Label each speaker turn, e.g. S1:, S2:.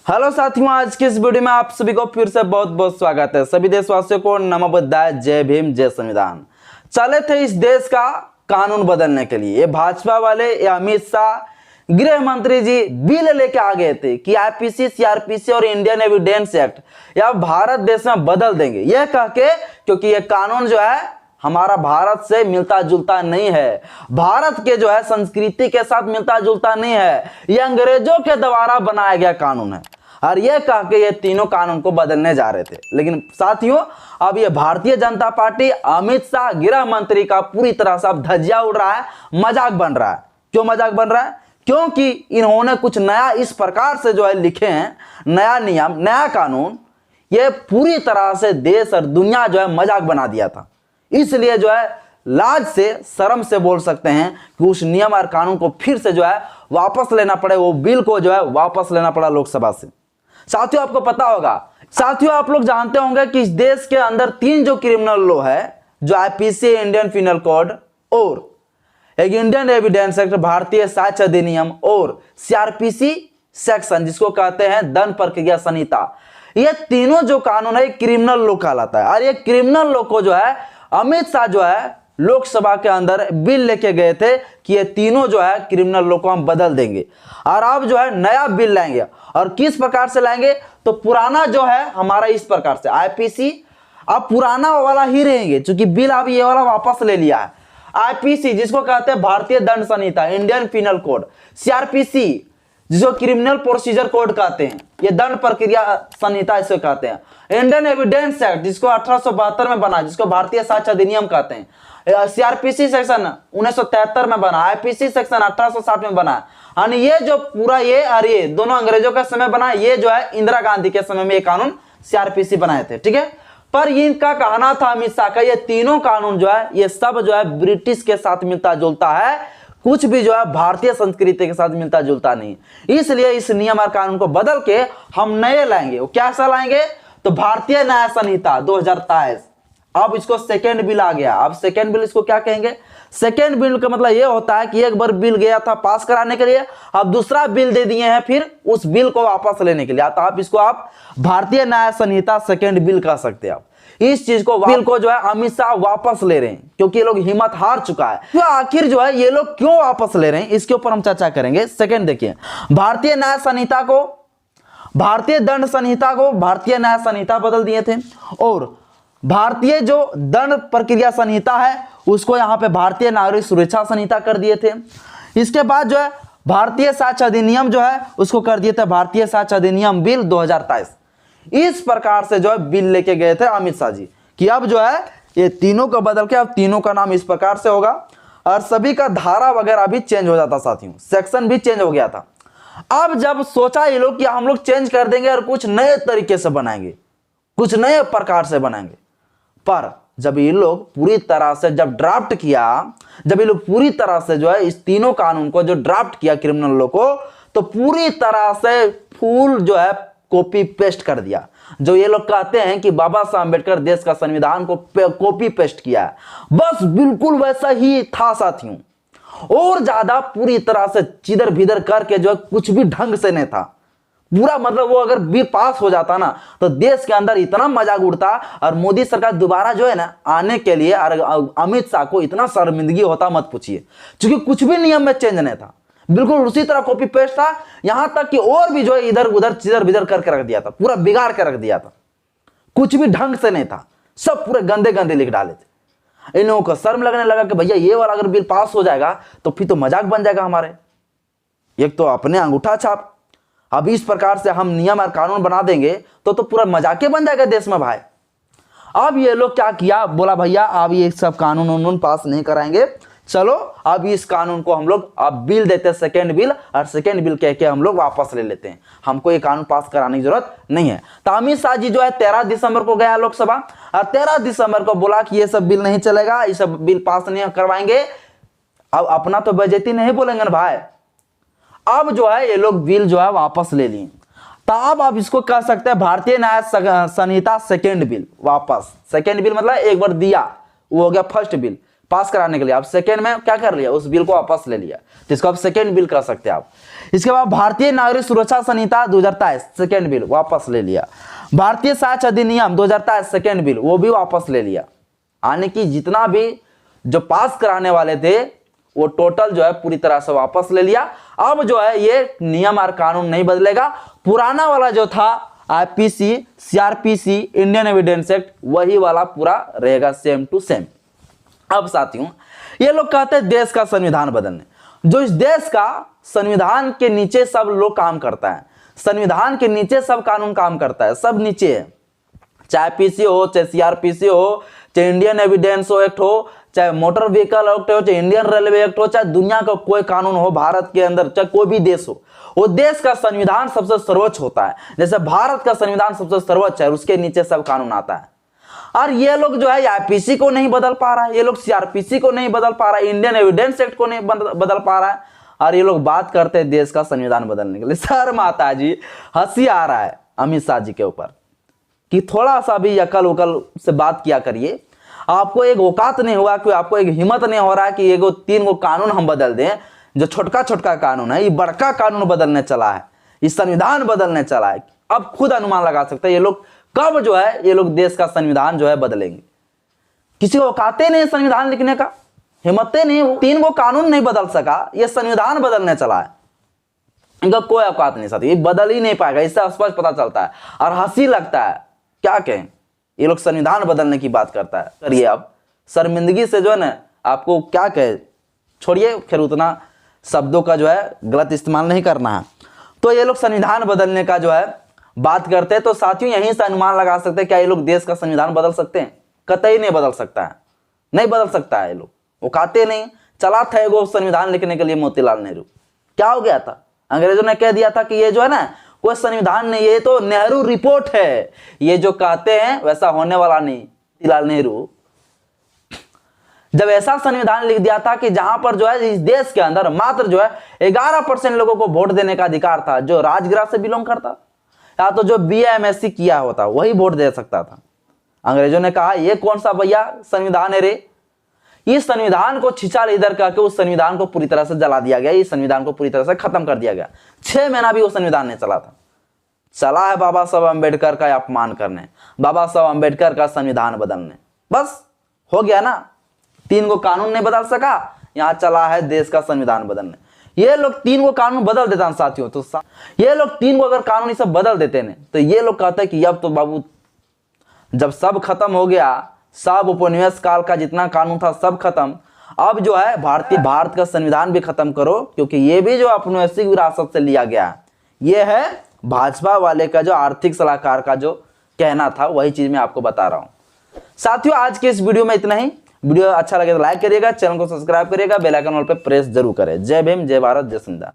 S1: Hello साथियों, आज की इस वीडियो में आप सभी को फिर से बहुत बहुत स्वागत है। सभी देशवासियों को नमो बुद्धाय, जय भीम, जय संविधान। चले थे इस देश का कानून बदलने के लिए। ये भाजपा वाले या अमित शाह गृह मंत्री जी बिल लेके आ गए थे कि आईपीसी, सीआरपीसी और इंडियन एविडेंस एक्ट या भारत देश में बदल देंगे, यह कह के, क्योंकि ये कानून जो है हमारा भारत से मिलता जुलता नहीं है, भारत के जो है संस्कृति के साथ मिलता जुलता नहीं है, ये अंग्रेजों के द्वारा बनाया गया कानून है। और ये कह के ये तीनों कानून को बदलने जा रहे थे। लेकिन साथियों, अब ये भारतीय जनता पार्टी, अमित शाह गृह मंत्री का पूरी तरह से अब धज्जियां उड़ रहा है, मजाक बन रहा है। क्यों मजाक बन रहा है? क्योंकि इन्होंने कुछ नया इस प्रकार से जो है लिखे हैं, नया नियम, नया कानून, ये पूरी तरह से देश और दुनिया जो है मजाक बना दिया था। इसलिए जो है लाज से, शर्म से बोल सकते हैं कि उस नियम और कानून को फिर से जो है वापस लेना पड़े, वो बिल को जो है वापस लेना पड़ा लोकसभा से। साथियों, आपको पता होगा, साथियों आप लोग जानते होंगे कि इस देश के अंदर 3 जो क्रिमिनल लॉ है, जो आईपीसी, इंडियन पिनल कोड और एक इंडियन एविडेंस एक्ट, भारतीय साक्ष्य अधिनियम और सीआरपीसी सेक्शन, जिसको कहते हैं दंड प्रक्रिया संहिता, ये तीनों जो कानून है क्रिमिनल लॉ कहलाता है। और ये क्रिमिनल लॉ को जो है अमित शाह जो है लोकसभा के अंदर बिल लेके गए थे कि ये तीनों जो है क्रिमिनल लॉ को हम बदल देंगे और अब जो है नया बिल लाएंगे। और किस प्रकार से लाएंगे? तो पुराना जो है हमारा इस प्रकार से आईपीसी अब पुराना वाला ही रहेंगे, क्योंकि बिल अब ये वाला वापस ले लिया है। आईपीसी जिसको कहते हैं भारतीय दंड संहिता, इंडियन पिनल कोड, सीआरपीसी जिसको क्रिमिनल प्रोसीजर कोड कहते हैं, ये दंड प्रक्रिया संहिता इसे कहते हैं, इंडियन एविडेंस एक्ट जिसको 1872 में बना, जिसको भारतीय साक्ष्य अधिनियम कहते हैं, सीआरपीसी सेक्शन 1973 में बना, आईपीसी सेक्शन 1860 में बना। यानी ये जो पूरा ये और ये दोनों अंग्रेजों का समय बना, ये जो है इंदिरा गांधी के समय में ये कानून सीआरपीसी बनाए थे, ठीक है। पर इनका कहना था अमित शाह का, ये तीनों कानून जो है ये सब जो है ब्रिटिश के साथ मिलता जुलता है, कुछ भी जो है भारतीय संस्कृति के साथ मिलता जुलता नहीं। इसलिए इस नियम और कानून को बदल के हम नए लाएंगे। वो कैसा लाएंगे? तो भारतीय न्याय संहिता 2023, अब इसको सेकेंड बिल आ गया। अब सेकेंड बिल इसको क्या कहेंगे? सेकेंड बिल का मतलब ये होता है कि एक बार बिल गया था पास कराने के लिए, अब दूसरा बिल दे दिए हैं फिर उस बिल को वापस लेने के लिए, तो आप इसको आप भारतीय न्याय संहिता सेकेंड बिल कह सकते हैं। आप इस चीज को, बिल को जो है अमित शाह वापस ले रहे हैं, क्योंकि ये लोग हिम्मत हार चुका है। तो आखिर जो है ये लोग क्यों वापस ले रहे हैं, इसके ऊपर हम चर्चा करेंगे। सेकेंड देखिए, भारतीय न्याय संहिता को, भारतीय दंड संहिता को भारतीय न्याय संहिता बदल दिए थे, और भारतीय जो दंड प्रक्रिया संहिता है उसको यहां पे भारतीय नागरिक सुरक्षा संहिता कर दिए थे। इसके बाद जो है भारतीय साक्ष्य अधिनियम जो है उसको कर दिए थे भारतीय साक्ष्य अधिनियम बिल 2023। इस प्रकार से जो है बिल लेके गए थे अमित शाह जी कि अब जो है ये तीनों को बदल के अब तीनों का नाम इस प्रकार से होगा, और सभी का धारा वगैरह भी चेंज हो जाता साथियों, सेक्शन भी चेंज हो गया था। अब जब सोचा ये लोग कि हम लोग चेंज कर देंगे और कुछ नए तरीके से बनाएंगे, कुछ नए प्रकार से बनाएंगे, पर जब ये लोग पूरी तरह से जब ड्राफ्ट किया, जब ये लोग पूरी तरह से जो है इस तीनों कानून को जो ड्राफ्ट किया क्रिमिनल लॉ को, तो पूरी तरह से फुल जो है कॉपी पेस्ट कर दिया। जो ये लोग कहते हैं कि बाबा साहब अम्बेडकर देश का संविधान को कॉपी पेस्ट किया है, बस बिल्कुल वैसा ही था साथियों, और ज्यादा पूरी तरह से चिदर भिदर करके जो है कुछ भी ढंग से नहीं था पूरा। मतलब वो अगर बिल पास हो जाता ना तो देश के अंदर इतना मजाक उड़ता, और मोदी सरकार दोबारा जो है ना आने के लिए, और अमित शाह को इतना शर्मिंदगी होता मत पूछिए, क्योंकि कुछ भी नियम में चेंज नहीं था, बिल्कुल उसी तरह कॉपी पेस्ट था। यहां तक कि और भी जो है इधर उधर चिदर बिदर करके रख दिया था, पूरा बिगाड़ के रख दिया था, कुछ भी ढंग से नहीं था, सब पूरे गंदे गंदे लिख डाले थे। इन लोगों को शर्म लगने लगा कि भैया ये वाला अगर बिल पास हो जाएगा तो फिर तो मजाक बन जाएगा हमारे, एक तो अपने अंगूठा छाप, अब इस प्रकार से हम नियम और कानून बना देंगे तो पूरा मजाके बन जाएगा देश में भाई। अब ये लोग क्या किया, बोला भैया अब ये सब कानून उन्होंने पास नहीं कराएंगे, चलो अब इस कानून को हम लोग अब बिल देते हैं सेकेंड बिल, और सेकेंड बिल कह के हम लोग वापस ले लेते हैं, हमको ये कानून पास कराने की जरूरत नहीं है। तो अमित शाह जी जो है 13 दिसंबर को गया लोकसभा, और 13 दिसंबर को बोला कि ये सब बिल नहीं चलेगा, ये सब बिल पास नहीं करवाएंगे। अब अपना तो बेइज्जती नहीं बोलेंगे ना भाई। अब जो है ये लोग बिल जो है वापस ले लिए, तब आप इसको कह सकते हैं भारतीय न्याय संहिता सेकेंड बिल वापस। सेकेंड बिल मतलब एक बार दिया, वो हो गया फर्स्ट बिल पास कराने के लिए, आप सेकेंड में क्या कर लिया, उस बिल को वापस ले लिया, तो इसको आप सेकेंड बिल कर सकते हैं आप। इसके बाद भारतीय नागरिक सुरक्षा संहिता 2023 सेकेंड बिल वापस ले लिया। भारतीय साक्ष्य अधिनियम 2023 सेकेंड बिल वो भी वापस ले लिया। यानी कि जितना भी जो पास कराने वाले थे वो टोटल जो है पूरी तरह से वापस ले लिया। अब जो है ये नियम और कानून नहीं बदलेगा, पुराना वाला जो था IPC, CrPC, Indian evidence act वही वाला पूरा रहेगा, सेम टू सेम। अब साथियों ये लोग कहते हैं देश का संविधान बदलने, जो इस देश का संविधान के नीचे सब लोग काम करता है, संविधान के नीचे सब कानून काम करता है, सब नीचे है, चाहे पीसी हो, चाहे सीआरपीसी हो, चाहे इंडियन एविडेंस एक्ट हो, चाहे मोटर व्हीकल एक्ट हो, चाहे इंडियन रेलवे एक्ट हो, चाहे दुनिया का कोई कानून हो भारत के अंदर, चाहे कोई भी देश हो, वो देश का संविधान सबसे सर्वोच्च होता है। जैसे भारत का संविधान सबसे सर्वोच्च है, उसके नीचे सब कानून आता है। और ये लोग जो है आईपीसी को नहीं बदल पा रहा है, ये लोग सीआरपीसी को नहीं बदल पा रहा है, इंडियन एविडेंस एक्ट को नहीं बदल पा रहा है, और ये लोग बात करते हैं देश का संविधान बदलने के लिए। सर माताजी हंसी आ रहा है अमित शाह जी के ऊपर कि थोड़ा सा भी अकल उकल से बात किया करिए। आपको एक औकात नहीं हुआ कि आपको एक हिम्मत नहीं हो रहा है कि ये 3 कानून हम बदल दें, जो छोटका छोटका कानून है, ये बड़का कानून बदलने चला है, ये संविधान बदलने चला है। अब खुद अनुमान लगा सकते हैं ये लोग कब जो है ये लोग देश का संविधान जो है बदलेंगे। किसी को औकाते नहीं संविधान लिखने का, हिम्मतें नहीं, 3 कानून नहीं बदल सका, ये संविधान बदलने चला है, इनका कोई औकात नहीं साथी, ये बदल ही नहीं पाएगा, इससे स्पष्ट पता चलता है। और हंसी लगता है, क्या कहें, ये लोग संविधान बदलने की बात करता है। करिए अब शर्मिंदगी से जो है ना, आपको क्या कहे, छोड़िए, फिर उतना शब्दों का जो है गलत इस्तेमाल नहीं करना है। तो ये लोग संविधान बदलने का जो है बात करते हैं, तो साथियों यहीं से अनुमान लगा सकते हैं क्या ये लोग देश का संविधान बदल सकते हैं? कतई नहीं बदल सकता है, नहीं बदल सकता है। ये लोग वो खाते नहीं, चला था वो संविधान लिखने के लिए मोतीलाल नेहरू, क्या हो गया था, अंग्रेजों ने कह दिया था कि ये जो है ना कोई संविधान नहीं, ये तो नेहरू रिपोर्ट है, ये जो कहते हैं वैसा होने वाला नहीं। मोतीलाल नेहरू जब ऐसा संविधान लिख दिया था कि जहां पर जो है इस देश के अंदर मात्र जो है 11% लोगों को वोट देने का अधिकार था, जो राजगृह से बिलोंग करता या तो जो बीए एमएससी किया होता वही वोट दे सकता था। अंग्रेजों ने कहा ये कौन सा भैया संविधान है रे, इस संविधान को छिछा इधर करके उस संविधान को पूरी तरह से जला दिया गया, इस संविधान को पूरी तरह से खत्म कर दिया गया। 6 महीना भी वो संविधान नहीं चला था, चला है बाबा साहब अम्बेडकर का अपमान करने, बाबा साहब अम्बेडकर का संविधान बदलने, बस हो गया ना। 3 कानून नहीं बदल सका, यहाँ चला है देश का संविधान बदलने। ये लोग 3 कानून बदल देता है साथियों, तो ये लोग 3 अगर कानून ये सब बदल देते हैं तो ये लोग कहते हैं कि अब तो बाबू जब सब खत्म हो गया, सब उपनिवेश काल का जितना कानून था सब खत्म, अब जो है भारत का संविधान भी खत्म करो, क्योंकि ये भी जो औपनिवेशिक विरासत से लिया गया, ये है भाजपा वाले का जो आर्थिक सलाहकार का जो कहना था, वही चीज मैं आपको बता रहा हूं। साथियों आज के इस वीडियो में इतना ही। वीडियो अच्छा लगे तो लाइक करिएगा, चैनल को सब्सक्राइब करिएगा, बेल आइकन ऑल पे प्रेस जरूर करें। जय भीम, जय भारत, जय संविधान।